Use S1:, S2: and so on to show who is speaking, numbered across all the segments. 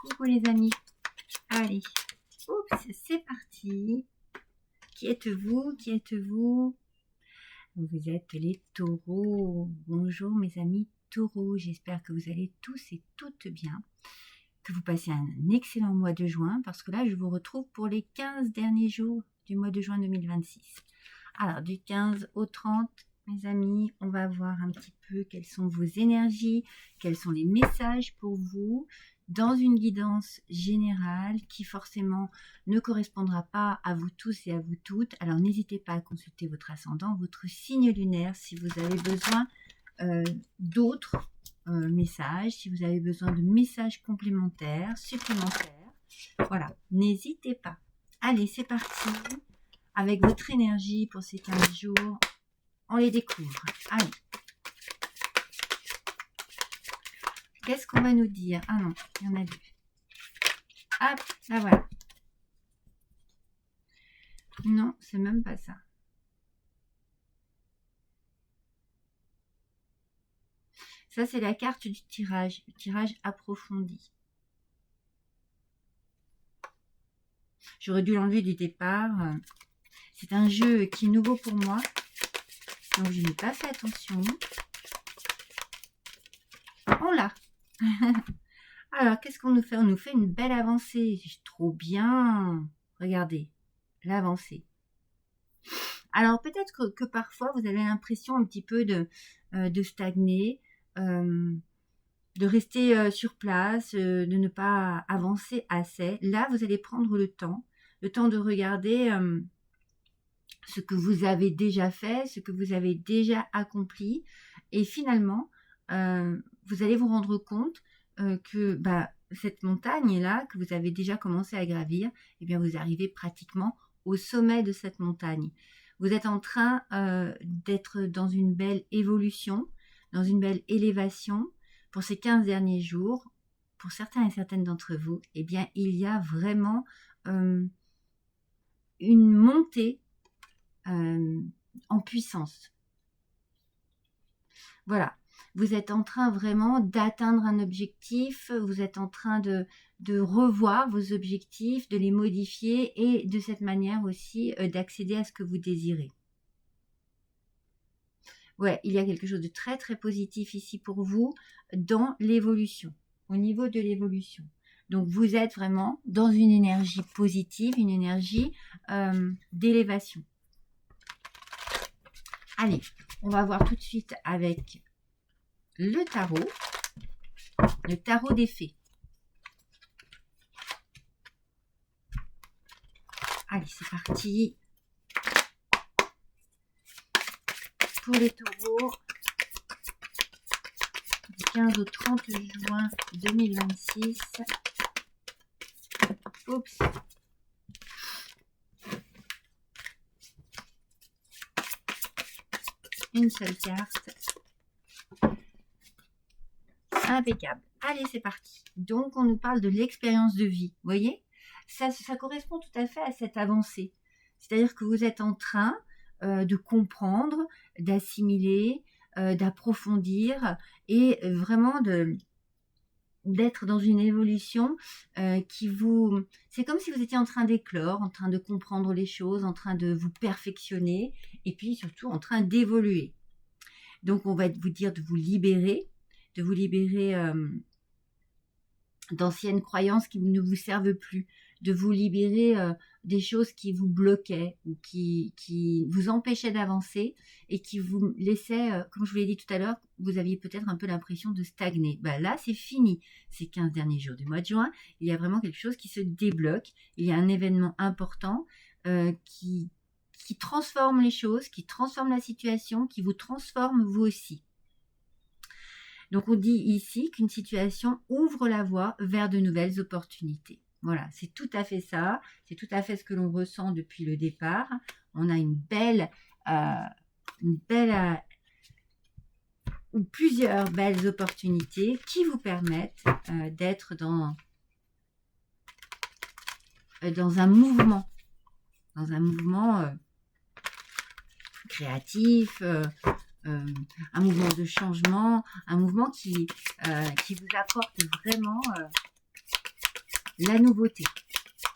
S1: Coucou les amis. Allez, oups, c'est parti. Qui êtes-vous? Qui êtes-vous? Vous êtes les taureaux. Bonjour mes amis taureaux. J'espère que vous allez tous et toutes bien. Que vous passez un excellent mois de juin parce que là, je vous retrouve pour les 15 derniers jours du mois de juin 2026. Alors, du 15 au 30, mes amis, on va voir un petit peu quelles sont vos énergies, quels sont les messages pour vous dans une guidance générale qui forcément ne correspondra pas à vous tous et à vous toutes. Alors, n'hésitez pas à consulter votre ascendant, votre signe lunaire si vous avez besoin d'autres messages, si vous avez besoin de messages complémentaires, supplémentaires. Voilà, n'hésitez pas. Allez, c'est parti. Avec votre énergie pour ces 15 jours, on les découvre. Allez. Qu'est-ce qu'on va nous dire? Ah non, il y en a deux. Hop, là voilà. Non, c'est même pas ça. Ça, c'est la carte du tirage, le tirage approfondi. J'aurais dû l'enlever du départ. C'est un jeu qui est nouveau pour moi. Donc, je n'ai pas fait attention. On l'a. Alors, qu'est-ce qu'on nous fait? On nous fait une belle avancée. Trop bien. Regardez, l'avancée. Alors, peut-être que parfois, vous avez l'impression un petit peu de stagner, de rester sur place, de ne pas avancer assez. Là, vous allez prendre le temps de regarder ce que vous avez déjà fait, ce que vous avez déjà accompli. Et finalement, vous allez vous rendre compte que cette montagne-là, que vous avez déjà commencé à gravir, eh bien, vous arrivez pratiquement au sommet de cette montagne. Vous êtes en train d'être dans une belle évolution, dans une belle élévation. Pour ces 15 derniers jours, pour certains et certaines d'entre vous, eh bien, il y a vraiment une montée en puissance. Voilà, vous êtes en train vraiment d'atteindre un objectif, vous êtes en train de revoir vos objectifs, de les modifier et de cette manière aussi d'accéder à ce que vous désirez. Ouais, il y a quelque chose de très très positif ici pour vous dans l'évolution, au niveau de l'évolution. Donc vous êtes vraiment dans une énergie positive, une énergie d'élévation. Allez, on va voir tout de suite avec le tarot des fées. Allez, c'est parti. Pour les taureaux, du 15 au 30 juin 2026. Oups. Une seule carte. Impeccable. Allez, c'est parti. Donc, on nous parle de l'expérience de vie. Vous voyez, ça correspond tout à fait à cette avancée. C'est-à-dire que vous êtes en train de comprendre, d'assimiler, d'approfondir et vraiment d'être dans une évolution qui vous... C'est comme si vous étiez en train d'éclore, en train de comprendre les choses, en train de vous perfectionner et puis surtout en train d'évoluer. Donc, on va vous dire de vous libérer d'anciennes croyances qui ne vous servent plus, de vous libérer des choses qui vous bloquaient ou qui vous empêchaient d'avancer et qui vous laissaient, comme je vous l'ai dit tout à l'heure, vous aviez peut-être un peu l'impression de stagner. Là, c'est fini. Ces 15 derniers jours du mois de juin, il y a vraiment quelque chose qui se débloque. Il y a un événement important qui transforme les choses, qui transforme la situation, qui vous transforme vous aussi. Donc, on dit ici qu'une situation ouvre la voie vers de nouvelles opportunités. Voilà, c'est tout à fait ça. C'est tout à fait ce que l'on ressent depuis le départ. On a ou plusieurs belles opportunités qui vous permettent d'être dans un mouvement. Dans un mouvement créatif, un mouvement de changement, un mouvement qui vous apporte vraiment la nouveauté,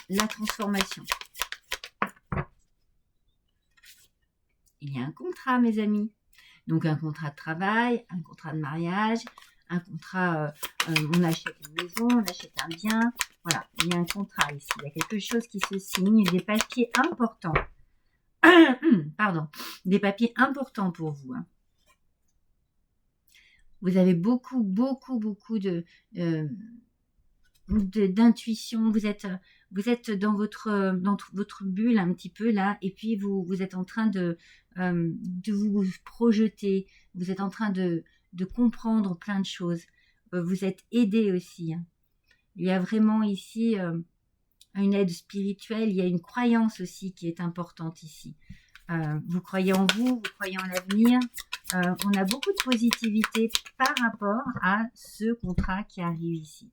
S1: la transformation. Il y a un contrat, mes amis. Donc, un contrat de travail, un contrat de mariage, un contrat, on achète une maison, on achète un bien. Voilà, il y a un contrat ici. Il y a quelque chose qui se signe, des papiers importants. Pardon, des papiers importants pour vous. Hein. Vous avez beaucoup d'intuition. Vous êtes dans votre bulle un petit peu là, et puis vous êtes en train de vous projeter. Vous êtes en train de comprendre plein de choses. Vous êtes aidé aussi. Hein. Il y a vraiment ici une aide spirituelle. Il y a une croyance aussi qui est importante ici. Vous croyez en vous croyez en l'avenir. On a beaucoup de positivité par rapport à ce contrat qui arrive ici.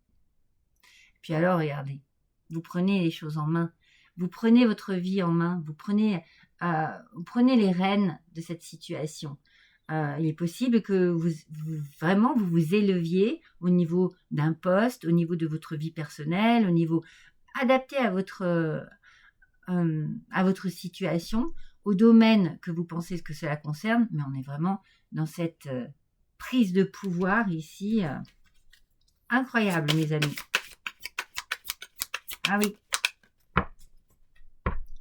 S1: Puis alors, regardez, vous prenez les choses en main. Vous prenez votre vie en main. Vous prenez les rênes de cette situation. Il est possible que vous vous éleviez au niveau d'un poste, au niveau de votre vie personnelle, au niveau adapté à votre situation, au domaine que vous pensez que cela concerne, mais on est vraiment dans cette prise de pouvoir ici, incroyable, mes amis. Ah oui,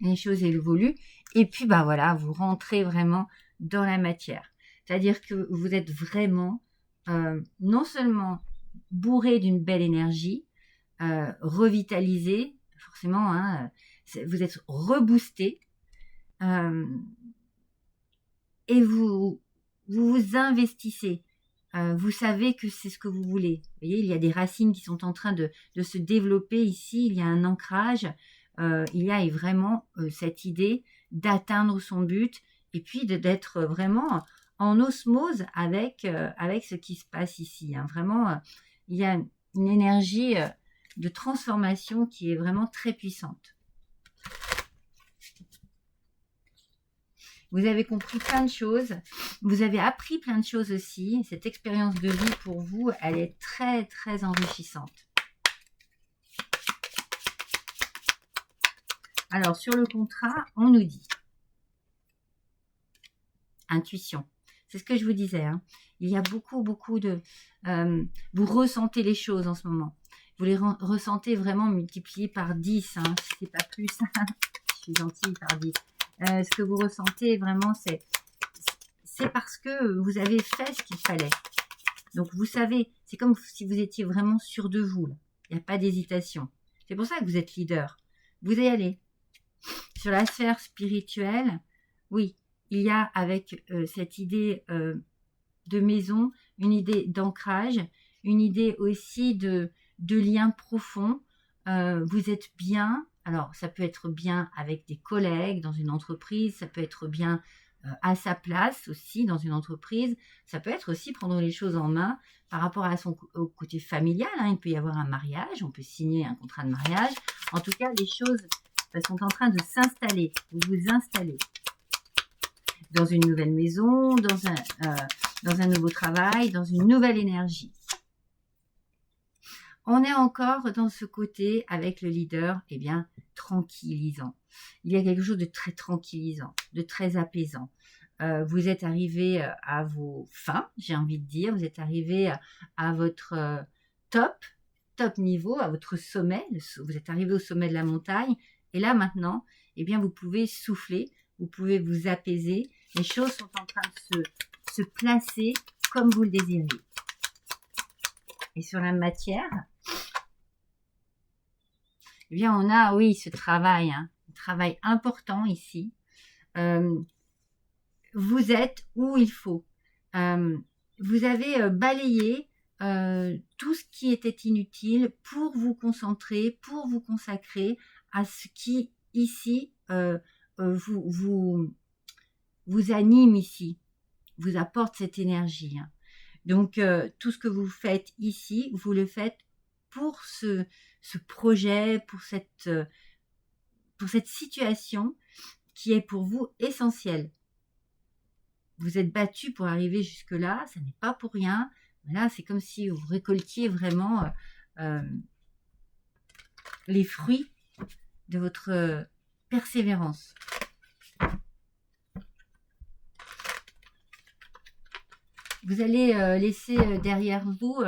S1: les choses évoluent, et puis bah voilà, vous rentrez vraiment dans la matière. C'est-à-dire que vous êtes vraiment non seulement bourré d'une belle énergie, revitalisé, forcément, hein, vous êtes reboosté, et vous investissez. Vous savez que c'est ce que vous voulez. Vous voyez, il y a des racines qui sont en train de se développer ici. Il y a un ancrage. Il y a vraiment cette idée d'atteindre son but et puis d'être vraiment en osmose avec ce qui se passe ici. Hein. Vraiment, il y a une énergie de transformation qui est vraiment très puissante. Vous avez compris plein de choses, vous avez appris plein de choses aussi. Cette expérience de vie pour vous, elle est très très enrichissante. Alors sur le contrat, on nous dit intuition. C'est ce que je vous disais. Hein. Il y a beaucoup de... vous ressentez les choses en ce moment. Vous les ressentez vraiment multipliées par 10, hein, si c'est pas plus. Je suis gentille, par 10. Ce que vous ressentez vraiment, c'est parce que vous avez fait ce qu'il fallait. Donc vous savez, c'est comme si vous étiez vraiment sûr de vous. Là. Il n'y a pas d'hésitation. C'est pour ça que vous êtes leader. Vous y allez. Sur la sphère spirituelle, oui, il y a avec cette idée de maison, une idée d'ancrage, une idée aussi de lien profond. Vous êtes bien. Alors, ça peut être bien avec des collègues dans une entreprise, ça peut être bien à sa place aussi dans une entreprise, ça peut être aussi prendre les choses en main par rapport au côté familial. Hein. Il peut y avoir un mariage, on peut signer un contrat de mariage. En tout cas, les choses sont en train de s'installer. Vous vous installez dans une nouvelle maison, dans un nouveau travail, dans une nouvelle énergie. On est encore dans ce côté avec le leader, eh bien, tranquillisant. Il y a quelque chose de très tranquillisant, de très apaisant. Vous êtes arrivé à vos fins, j'ai envie de dire. Vous êtes arrivé à votre top niveau, à votre sommet. Vous êtes arrivé au sommet de la montagne. Et là, maintenant, eh bien, vous pouvez souffler, vous pouvez vous apaiser. Les choses sont en train de se placer comme vous le désirez. Et sur la matière, eh bien, on a, oui, ce travail, hein, un travail important ici. Vous êtes où il faut. Vous avez balayé tout ce qui était inutile pour vous concentrer, pour vous consacrer à ce qui, ici, vous anime ici, vous apporte cette énergie. Hein. Donc, tout ce que vous faites ici, vous le faites pour ce projet, pour cette situation qui est pour vous essentielle. Vous êtes battu pour arriver jusque-là, ça n'est pas pour rien. Là, c'est comme si vous récoltiez vraiment les fruits de votre persévérance. Vous allez laisser derrière vous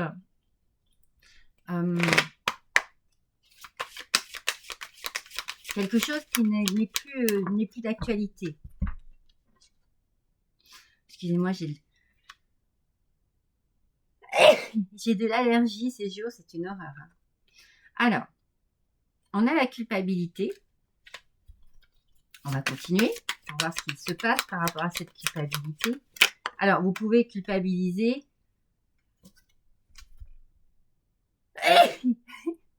S1: quelque chose qui n'est plus d'actualité. Excusez-moi, j'ai de l'allergie ces jours, c'est une horreur. Alors, on a la culpabilité. On va continuer pour voir ce qui se passe par rapport à cette culpabilité. Alors, vous pouvez culpabiliser.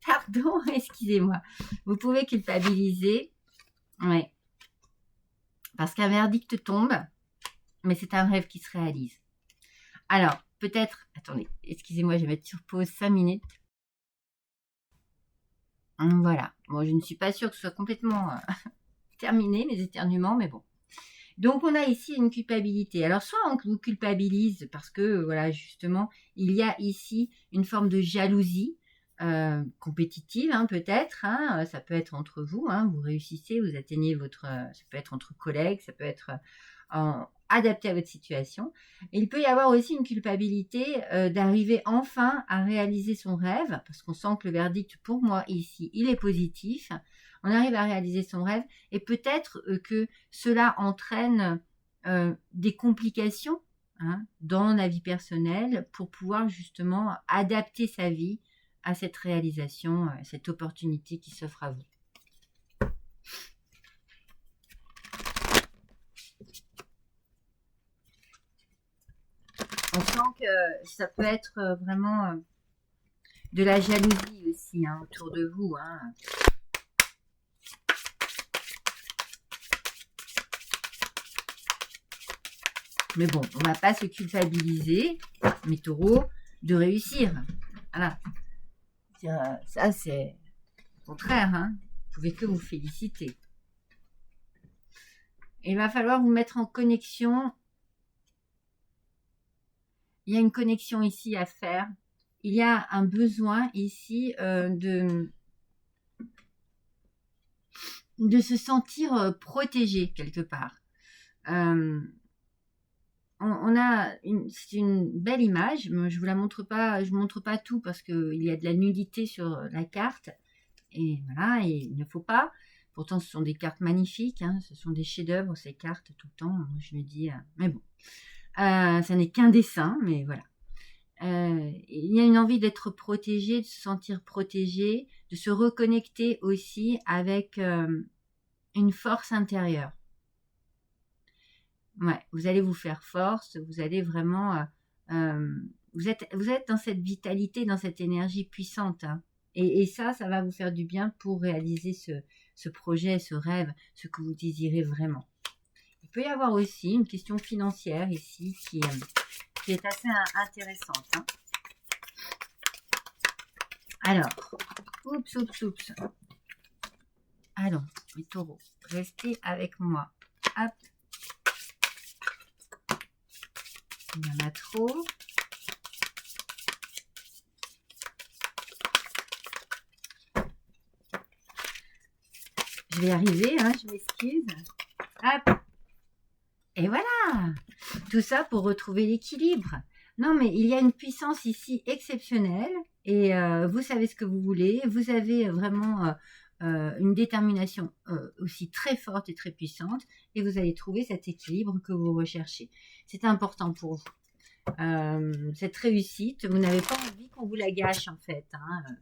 S1: Pardon, excusez-moi. Vous pouvez culpabiliser. Ouais. Parce qu'un verdict tombe, mais c'est un rêve qui se réalise. Alors, peut-être... Attendez, excusez-moi, je vais mettre sur pause 5 minutes. Voilà. Bon, je ne suis pas sûre que ce soit complètement terminé, mes éternuements, mais bon. Donc, on a ici une culpabilité. Alors, soit on vous culpabilise parce que, voilà, justement, il y a ici une forme de jalousie compétitive, hein, peut-être. Hein, ça peut être entre vous, hein, vous réussissez, vous atteignez votre... ça peut être entre collègues, ça peut être adapté à votre situation. Et il peut y avoir aussi une culpabilité d'arriver enfin à réaliser son rêve, parce qu'on sent que le verdict, pour moi, ici, il est positif. On arrive à réaliser son rêve et peut-être que cela entraîne des complications dans la vie personnelle pour pouvoir justement adapter sa vie à cette réalisation, à cette opportunité qui s'offre à vous. On sent que ça peut être vraiment de la jalousie aussi autour de vous. Mais bon, on ne va pas se culpabiliser, mes taureaux, de réussir. Voilà. Ça, c'est au contraire. Vous ne pouvez que vous féliciter. Et il va falloir vous mettre en connexion. Il y a une connexion ici à faire. Il y a un besoin ici de se sentir protégé quelque part. C'est une belle image. Je ne vous la montre pas, je montre pas tout parce qu'il y a de la nudité sur la carte. Et voilà, et il ne faut pas. Pourtant, ce sont des cartes magnifiques. Ce sont des chefs-d'œuvre, ces cartes, tout le temps. Je me dis, mais bon. Ça n'est qu'un dessin, mais voilà. Il y a une envie d'être protégé, de se sentir protégé, de se reconnecter aussi avec une force intérieure. Ouais, vous allez vous faire force, vous allez vraiment... vous êtes dans cette vitalité, dans cette énergie puissante. Et ça va vous faire du bien pour réaliser ce projet, ce rêve, ce que vous désirez vraiment. Il peut y avoir aussi une question financière ici qui est assez intéressante. Alors, oups. Allons, mes taureaux, restez avec moi. Hop. Il y en a trop. Je vais y arriver, je m'excuse. Hop. Et voilà. Tout ça pour retrouver l'équilibre. Non, mais il y a une puissance ici exceptionnelle. Et vous savez ce que vous voulez. Vous avez vraiment une détermination aussi très forte et très puissante. Et vous allez trouver cet équilibre que vous recherchez. C'est important pour vous. Cette réussite, vous n'avez pas envie qu'on vous la gâche en fait.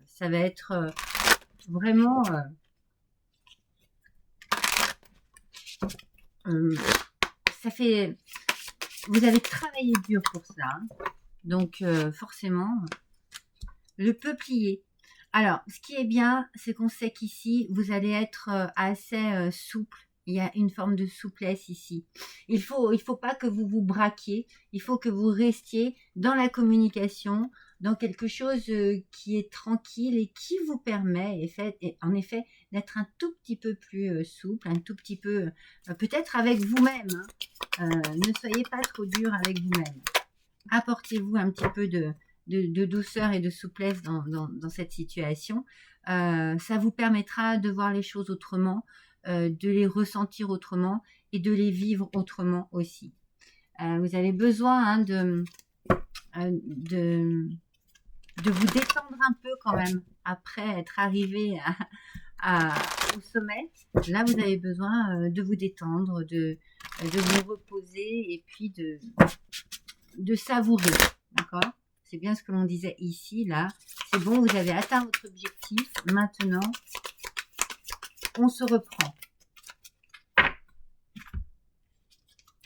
S1: Ça va être vraiment... ça fait... Vous avez travaillé dur pour ça. Donc, forcément, le peuplier. Alors, ce qui est bien, c'est qu'on sait qu'ici, vous allez être assez souple. Il y a une forme de souplesse ici. Il faut pas que vous vous braquiez. Il faut que vous restiez dans la communication, dans quelque chose qui est tranquille et qui vous permet, en effet, d'être un tout petit peu plus souple, un tout petit peu, peut-être avec vous-même. Ne soyez pas trop dur avec vous-même. Apportez-vous un petit peu de de douceur et de souplesse dans cette situation. Ça vous permettra de voir les choses autrement, de les ressentir autrement et de les vivre autrement aussi. Vous avez besoin hein, de vous détendre un peu quand même après être arrivé au sommet. Là, vous avez besoin de vous détendre, de vous reposer et puis de savourer. D'accord ? C'est bien ce que l'on disait ici, là. C'est bon, vous avez atteint votre objectif. Maintenant, on se reprend.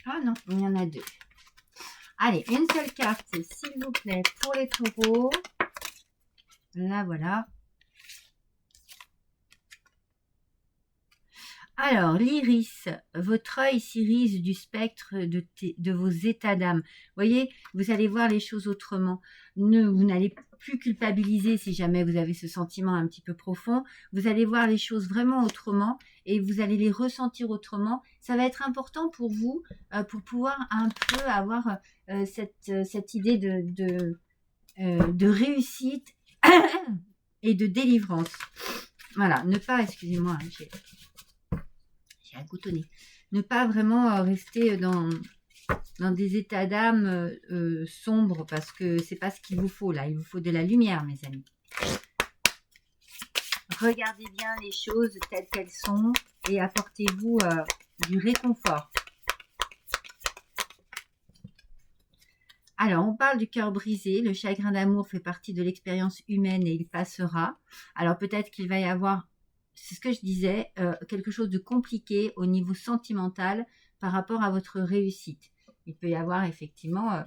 S1: Ah non, il y en a deux. Allez, une seule carte, s'il vous plaît, pour les taureaux. Là, voilà. Alors, l'iris, votre œil s'irise du spectre de vos états d'âme. Vous voyez, vous allez voir les choses autrement. Vous n'allez plus culpabiliser si jamais vous avez ce sentiment un petit peu profond. Vous allez voir les choses vraiment autrement et vous allez les ressentir autrement. Ça va être important pour vous, pour pouvoir un peu avoir cette idée de réussite et de délivrance. Voilà, ne pas, excusez-moi, j'ai un coutonné. Ne pas vraiment rester dans des états d'âme sombres parce que c'est pas ce qu'il vous faut là. Il vous faut de la lumière, mes amis. Regardez bien les choses telles qu'elles sont et apportez-vous du réconfort. Alors, on parle du cœur brisé. Le chagrin d'amour fait partie de l'expérience humaine et il passera. Alors, peut-être qu'il va y avoir, c'est ce que je disais, quelque chose de compliqué au niveau sentimental par rapport à votre réussite. Il peut y avoir effectivement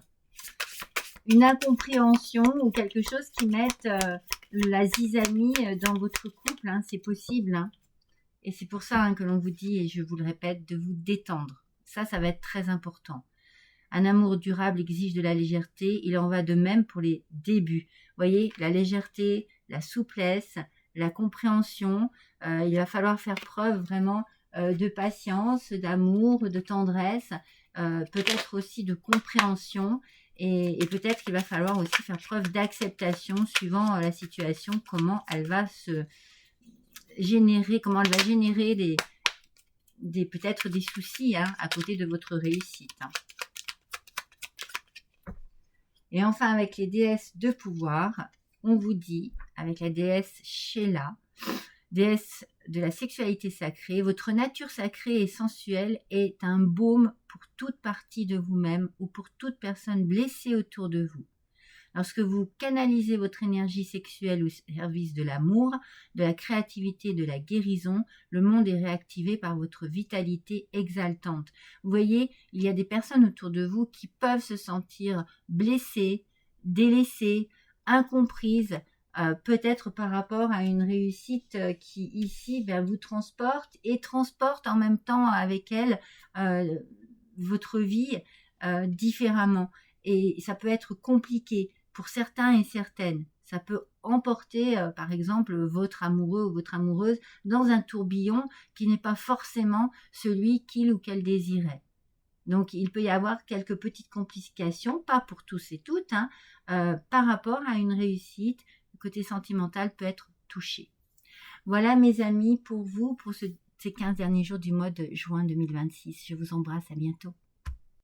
S1: une incompréhension ou quelque chose qui mette la zizanie dans votre couple. Hein, c'est possible. Hein. Et c'est pour ça que l'on vous dit, et je vous le répète, de vous détendre. Ça va être très important. Un amour durable exige de la légèreté. Il en va de même pour les débuts. Vous voyez, la légèreté, la souplesse, la compréhension. Il va falloir faire preuve vraiment de patience, d'amour, de tendresse, peut-être aussi de compréhension. Et peut-être qu'il va falloir aussi faire preuve d'acceptation suivant la situation, comment elle va se générer, comment elle va générer peut-être des soucis hein, à côté de votre réussite. Hein. Et enfin, avec les déesses de pouvoir, on vous dit, avec la déesse Sheila, déesse de la sexualité sacrée, votre nature sacrée et sensuelle est un baume pour toute partie de vous-même ou pour toute personne blessée autour de vous. Lorsque vous canalisez votre énergie sexuelle au service de l'amour, de la créativité, de la guérison, le monde est réactivé par votre vitalité exaltante. Vous voyez, il y a des personnes autour de vous qui peuvent se sentir blessées, délaissées, incomprises, peut-être par rapport à une réussite qui ici vous transporte et transporte en même temps avec elle votre vie différemment. Et ça peut être compliqué pour certains et certaines. Ça peut emporter, par exemple, votre amoureux ou votre amoureuse dans un tourbillon qui n'est pas forcément celui qu'il ou qu'elle désirait. Donc, il peut y avoir quelques petites complications, pas pour tous et toutes, hein, par rapport à une réussite. Le côté sentimental peut être touché. Voilà, mes amis, pour vous, pour ces 15 derniers jours du mois de juin 2026. Je vous embrasse, à bientôt.